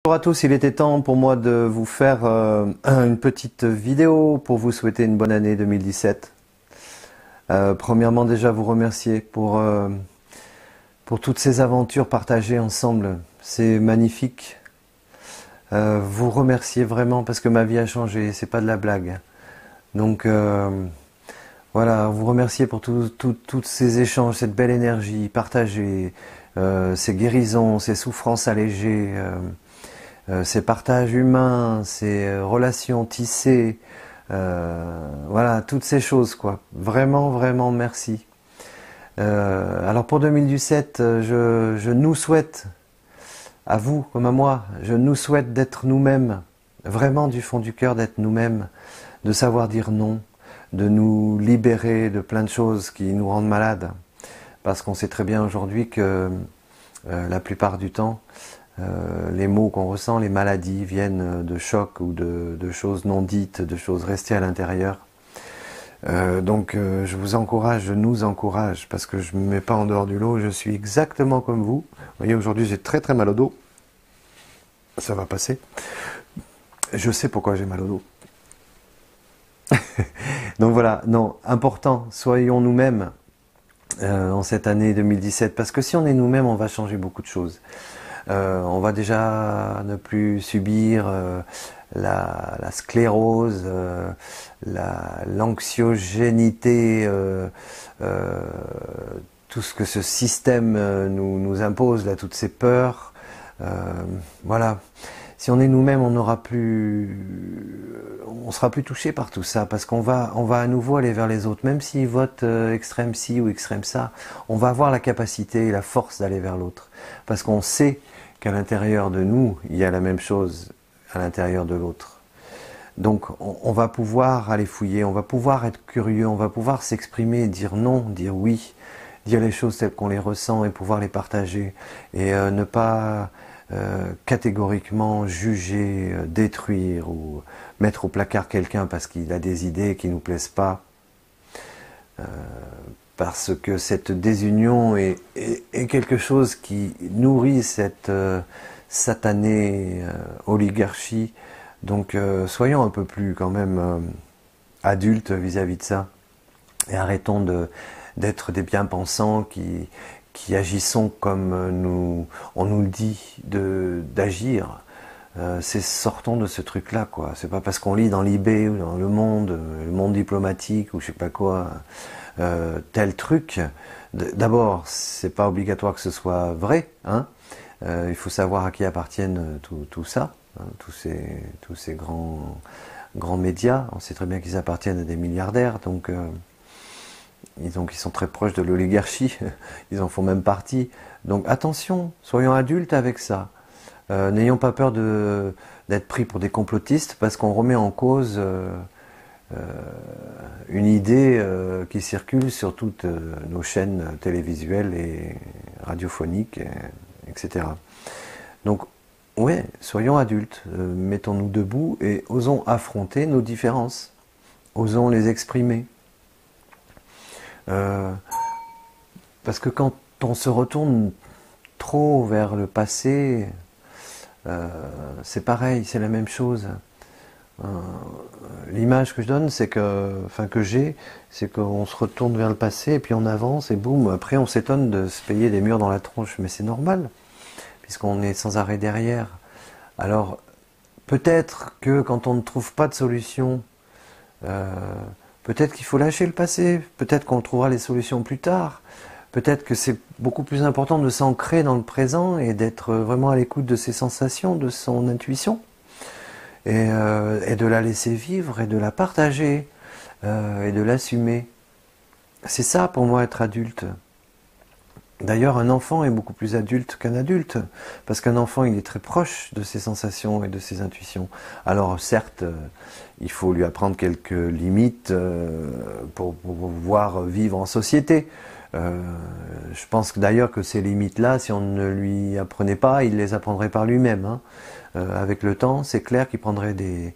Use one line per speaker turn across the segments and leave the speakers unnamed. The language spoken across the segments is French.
Bonjour à tous, il était temps pour moi de vous faire une petite vidéo pour vous souhaiter une bonne année 2017. Premièrement déjà vous remercier pour toutes ces aventures partagées ensemble, c'est magnifique. Vous remercier vraiment parce que ma vie a changé, c'est pas de la blague. Donc voilà, vous remercier pour tous ces échanges, cette belle énergie partagée, ces guérisons, ces souffrances allégées. Ces partages humains, ces relations tissées, voilà, toutes ces choses, quoi. Vraiment, vraiment, merci. Alors pour 2017, je nous souhaite, à vous comme à moi, je nous souhaite d'être nous-mêmes, vraiment du fond du cœur d'être nous-mêmes, de savoir dire non, de nous libérer de plein de choses qui nous rendent malades. Parce qu'on sait très bien aujourd'hui que la plupart du temps, les maux qu'on ressent, les maladies viennent de chocs ou de choses non dites, de choses restées à l'intérieur. Donc je vous encourage, je nous encourage, parce que je ne me mets pas en dehors du lot, je suis exactement comme vous. Vous voyez, aujourd'hui j'ai très très mal au dos. Ça va passer. Je sais pourquoi j'ai mal au dos. Donc voilà, non, important, soyons nous-mêmes en cette année 2017, parce que si on est nous-mêmes, on va changer beaucoup de choses. On va déjà ne plus subir la sclérose, l'anxiogénité, tout ce que ce système nous impose, là, toutes ces peurs. Voilà. Si on est nous-mêmes, on sera plus touché par tout ça, parce qu'on va à nouveau aller vers les autres, même s'ils votent extrême ci ou extrême ça, on va avoir la capacité et la force d'aller vers l'autre, parce qu'on sait qu'à l'intérieur de nous, il y a la même chose à l'intérieur de l'autre. Donc on va pouvoir aller fouiller, on va pouvoir être curieux, on va pouvoir s'exprimer, dire non, dire oui, dire les choses telles qu'on les ressent et pouvoir les partager, et ne pas catégoriquement juger, détruire ou mettre au placard quelqu'un parce qu'il a des idées qui ne nous plaisent pas. Parce que cette désunion est quelque chose qui nourrit cette satanée oligarchie. Donc soyons un peu plus quand même adultes vis-à-vis de ça. Et arrêtons d'être des bien-pensants qui agissons comme on nous le dit d'agir. Sortons de ce truc-là, quoi. C'est pas parce qu'on lit dans l'IB ou dans le monde diplomatique ou je sais pas quoi, tel truc. D'abord, c'est pas obligatoire que ce soit vrai, hein. Il faut savoir à qui appartiennent tout ça, hein, tous ces grands médias. On sait très bien qu'ils appartiennent à des milliardaires, donc ils sont très proches de l'oligarchie. Ils en font même partie. Donc attention, soyons adultes avec ça. N'ayons pas peur d'être pris pour des complotistes parce qu'on remet en cause une idée qui circule sur toutes nos chaînes télévisuelles et radiophoniques, etc. Donc, ouais, soyons adultes, mettons-nous debout et osons affronter nos différences, osons les exprimer. Parce que quand on se retourne trop vers le passé, c'est pareil, c'est la même chose. L'image que je donne, c'est que j'ai, c'est qu'on se retourne vers le passé et puis on avance et boum, après on s'étonne de se payer des murs dans la tronche, mais c'est normal, puisqu'on est sans arrêt derrière. Alors, peut-être que quand on ne trouve pas de solution, peut-être qu'il faut lâcher le passé, peut-être qu'on trouvera les solutions plus tard, peut-être que c'est beaucoup plus important de s'ancrer dans le présent et d'être vraiment à l'écoute de ses sensations, de son intuition, et de la laisser vivre et de la partager et de l'assumer. C'est ça pour moi être adulte. D'ailleurs, un enfant est beaucoup plus adulte qu'un adulte, parce qu'un enfant il est très proche de ses sensations et de ses intuitions. Alors certes, il faut lui apprendre quelques limites pour pouvoir vivre en société. Je pense d'ailleurs que ces limites-là, si on ne lui apprenait pas, il les apprendrait par lui-même, hein. Avec le temps, c'est clair qu'il prendrait des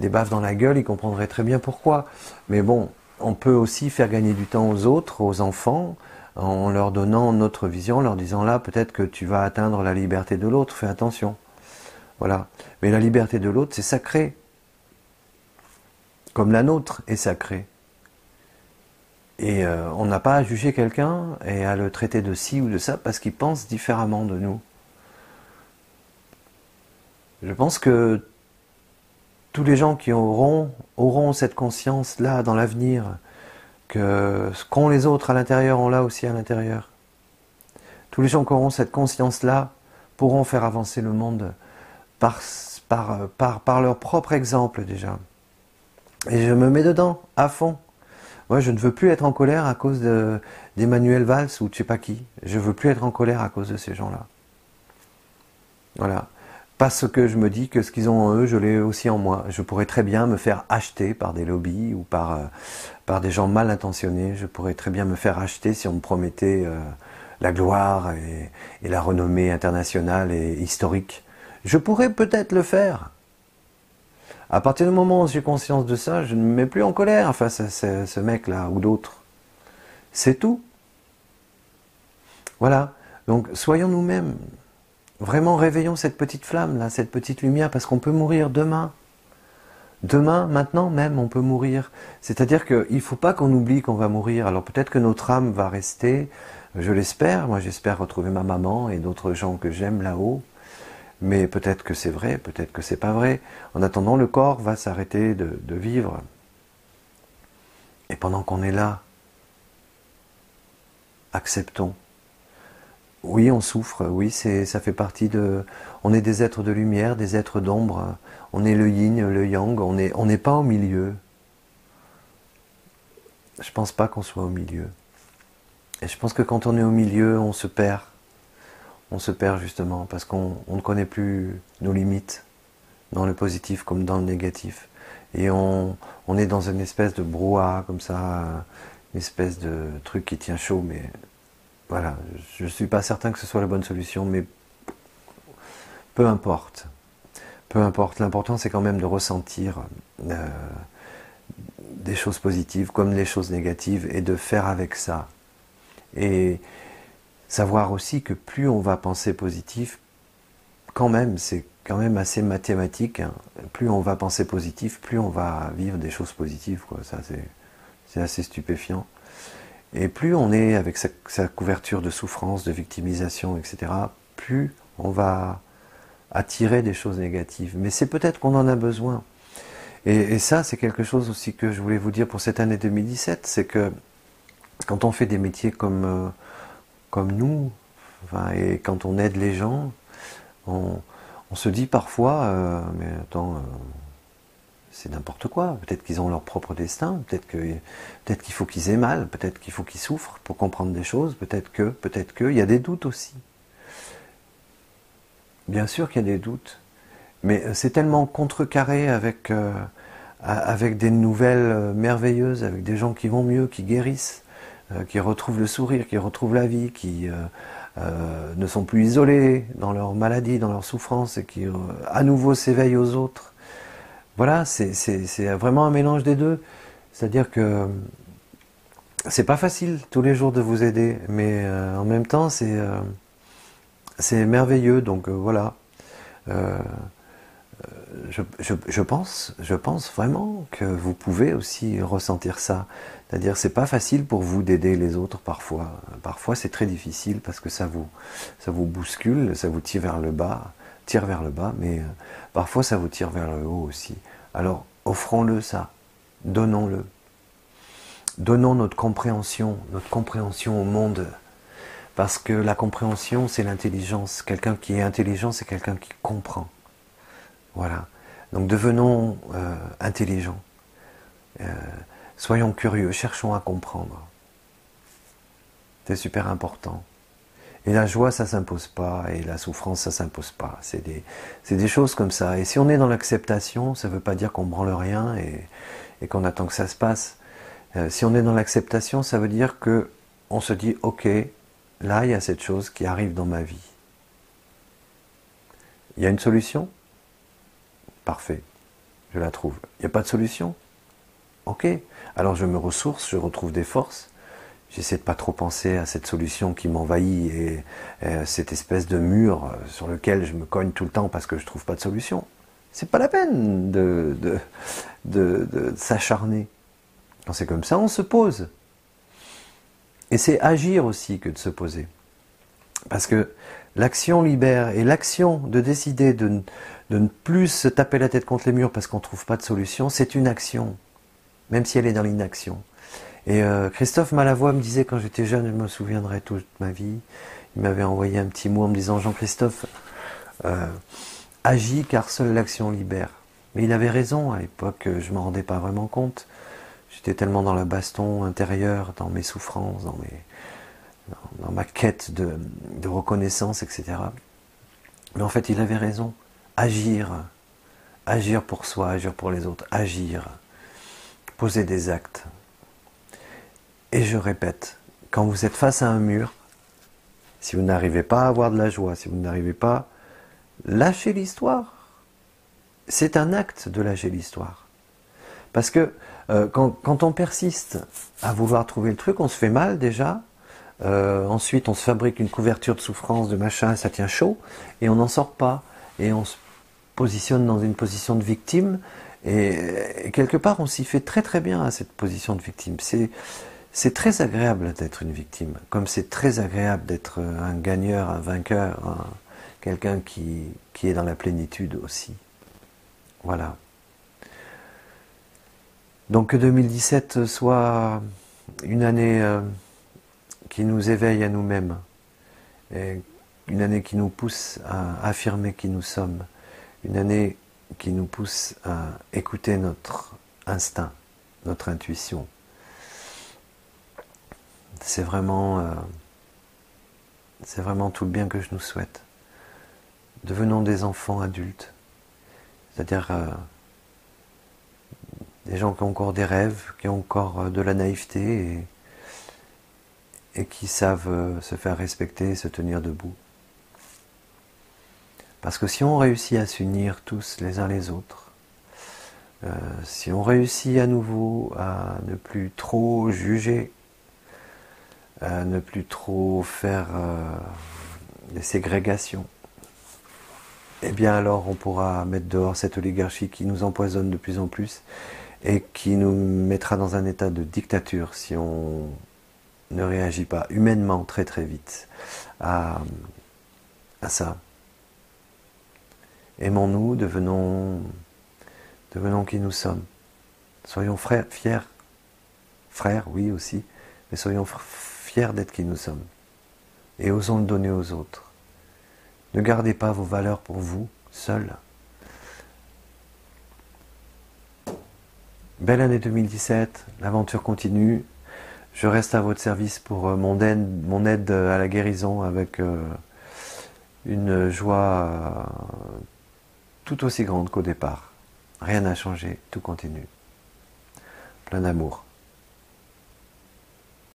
baffes dans la gueule, il comprendrait très bien pourquoi. Mais bon, on peut aussi faire gagner du temps aux autres, aux enfants, en leur donnant notre vision, en leur disant là, peut-être que tu vas atteindre la liberté de l'autre, fais attention. Voilà. Mais la liberté de l'autre, c'est sacré. Comme la nôtre est sacrée. Et on n'a pas à juger quelqu'un et à le traiter de ci ou de ça parce qu'il pense différemment de nous. Je pense que tous les gens qui auront cette conscience-là dans l'avenir, que ce qu'ont les autres à l'intérieur, on l'a aussi à l'intérieur. Tous les gens qui auront cette conscience-là pourront faire avancer le monde par leur propre exemple déjà. Et je me mets dedans, à fond. Moi, je ne veux plus être en colère à cause d'Emmanuel Valls ou de je sais pas qui. Je veux plus être en colère à cause de ces gens-là. Voilà. Parce que je me dis que ce qu'ils ont en eux, je l'ai aussi en moi. Je pourrais très bien me faire acheter par des lobbies ou par des gens mal intentionnés. Je pourrais très bien me faire acheter si on me promettait la gloire et la renommée internationale et historique. Je pourrais peut-être le faire. À partir du moment où j'ai conscience de ça, je ne me mets plus en colère face à ce mec-là ou d'autres. C'est tout. Voilà. Donc, soyons nous-mêmes. Vraiment, réveillons cette petite flamme, là, cette petite lumière, parce qu'on peut mourir demain. Demain, maintenant même, on peut mourir. C'est-à-dire qu'il ne faut pas qu'on oublie qu'on va mourir. Alors peut-être que notre âme va rester, je l'espère. Moi, j'espère retrouver ma maman et d'autres gens que j'aime là-haut. Mais peut-être que c'est vrai, peut-être que c'est pas vrai. En attendant, le corps va s'arrêter de vivre. Et pendant qu'on est là, acceptons. Oui, on souffre, oui, ça fait partie de... On est des êtres de lumière, des êtres d'ombre. On est le yin, le yang, on n'est pas au milieu. Je pense pas qu'on soit au milieu. Et je pense que quand on est au milieu, on se perd. On se perd justement parce qu'on ne connaît plus nos limites, dans le positif comme dans le négatif. Et on est dans une espèce de brouhaha comme ça, une espèce de truc qui tient chaud, mais voilà, je ne suis pas certain que ce soit la bonne solution, mais peu importe. Peu importe, l'important c'est quand même de ressentir des choses positives comme les choses négatives et de faire avec ça. Et savoir aussi que plus on va penser positif, quand même, c'est quand même assez mathématique, hein. Plus on va penser positif, plus on va vivre des choses positives, quoi. Ça, c'est assez stupéfiant. Et plus on est avec sa couverture de souffrance, de victimisation, etc., plus on va attirer des choses négatives. Mais c'est peut-être qu'on en a besoin. Et ça, c'est quelque chose aussi que je voulais vous dire pour cette année 2017, c'est que quand on fait des métiers comme nous, enfin, et quand on aide les gens, on se dit parfois, mais attends, c'est n'importe quoi, peut-être qu'ils ont leur propre destin, peut-être qu'il faut qu'ils aient mal, peut-être qu'il faut qu'ils souffrent pour comprendre des choses, peut-être que, il y a des doutes aussi. Bien sûr qu'il y a des doutes, mais c'est tellement contrecarré avec des nouvelles merveilleuses, avec des gens qui vont mieux, qui guérissent, qui retrouvent le sourire, qui retrouvent la vie, qui ne sont plus isolés dans leur maladie, dans leur souffrance, et qui à nouveau s'éveillent aux autres. Voilà, c'est vraiment un mélange des deux. C'est-à-dire que c'est pas facile tous les jours de vous aider, mais en même temps c'est merveilleux. Donc voilà. Je pense vraiment que vous pouvez aussi ressentir ça. C'est-à-dire, c'est pas facile pour vous d'aider les autres parfois. Parfois, c'est très difficile parce que ça vous bouscule, ça vous tire vers le bas, mais parfois ça vous tire vers le haut aussi. Alors, offrons-le ça, donnons-le. Donnons notre compréhension au monde. Parce que la compréhension, c'est l'intelligence. Quelqu'un qui est intelligent, c'est quelqu'un qui comprend. Voilà. Donc devenons intelligents. Soyons curieux, cherchons à comprendre. C'est super important. Et la joie, ça s'impose pas, et la souffrance, ça s'impose pas. C'est des choses comme ça. Et si on est dans l'acceptation, ça ne veut pas dire qu'on branle rien et qu'on attend que ça se passe. Si on est dans l'acceptation, ça veut dire que on se dit, ok, là, il y a cette chose qui arrive dans ma vie. Il y a une solution ? Parfait, je la trouve. Il n'y a pas de solution ? Ok, alors je me ressource, je retrouve des forces, J'essaie de pas trop penser à cette solution qui m'envahit et cette espèce de mur sur lequel je me cogne tout le temps parce que je trouve pas de solution. C'est pas la peine de s'acharner. Quand c'est comme ça, on se pose. Et c'est agir aussi que de se poser. Parce que l'action libère, et l'action de décider de ne plus se taper la tête contre les murs parce qu'on ne trouve pas de solution, c'est une action, même si elle est dans l'inaction. Et Christophe Malavoie me disait quand j'étais jeune, je me souviendrai toute ma vie, il m'avait envoyé un petit mot en me disant « Jean-Christophe, agis car seule l'action libère ». Mais il avait raison, à l'époque, je ne m'en rendais pas vraiment compte. J'étais tellement dans la baston intérieure, dans mes souffrances, dans ma quête de reconnaissance, etc. Mais en fait, il avait raison. Agir. Agir pour soi, agir pour les autres. Agir. Poser des actes. Et je répète, quand vous êtes face à un mur, si vous n'arrivez pas à avoir de la joie, si vous n'arrivez pas, lâchez l'histoire. C'est un acte de lâcher l'histoire. Parce que quand on persiste à vouloir trouver le truc, on se fait mal déjà. Ensuite, on se fabrique une couverture de souffrance, de machin, ça tient chaud, et on n'en sort pas. Et on se positionne dans une position de victime, et quelque part, on s'y fait très très bien à cette position de victime. C'est très agréable d'être une victime, comme c'est très agréable d'être un gagneur, un vainqueur, quelqu'un qui est dans la plénitude aussi. Voilà. Donc que 2017 soit une année qui nous éveille à nous-mêmes, et une année qui nous pousse à affirmer qui nous sommes, une année qui nous pousse à écouter notre instinct, notre intuition. C'est vraiment tout le bien que je nous souhaite. Devenons des enfants adultes, c'est-à-dire des gens qui ont encore des rêves, qui ont encore de la naïveté et qui savent se faire respecter et se tenir debout. Parce que si on réussit à s'unir tous les uns les autres, si on réussit à nouveau à ne plus trop juger, à ne plus trop faire des ségrégations, eh bien alors on pourra mettre dehors cette oligarchie qui nous empoisonne de plus en plus et qui nous mettra dans un état de dictature si on ne réagit pas humainement très très vite à ça. Aimons-nous, devenons qui nous sommes. Soyons fiers, frères, oui aussi, mais soyons fiers d'être qui nous sommes. Et osons le donner aux autres. Ne gardez pas vos valeurs pour vous, seuls. Belle année 2017, l'aventure continue. Je reste à votre service pour mon aide à la guérison avec une joie tout aussi grande qu'au départ. Rien n'a changé, tout continue. Plein d'amour.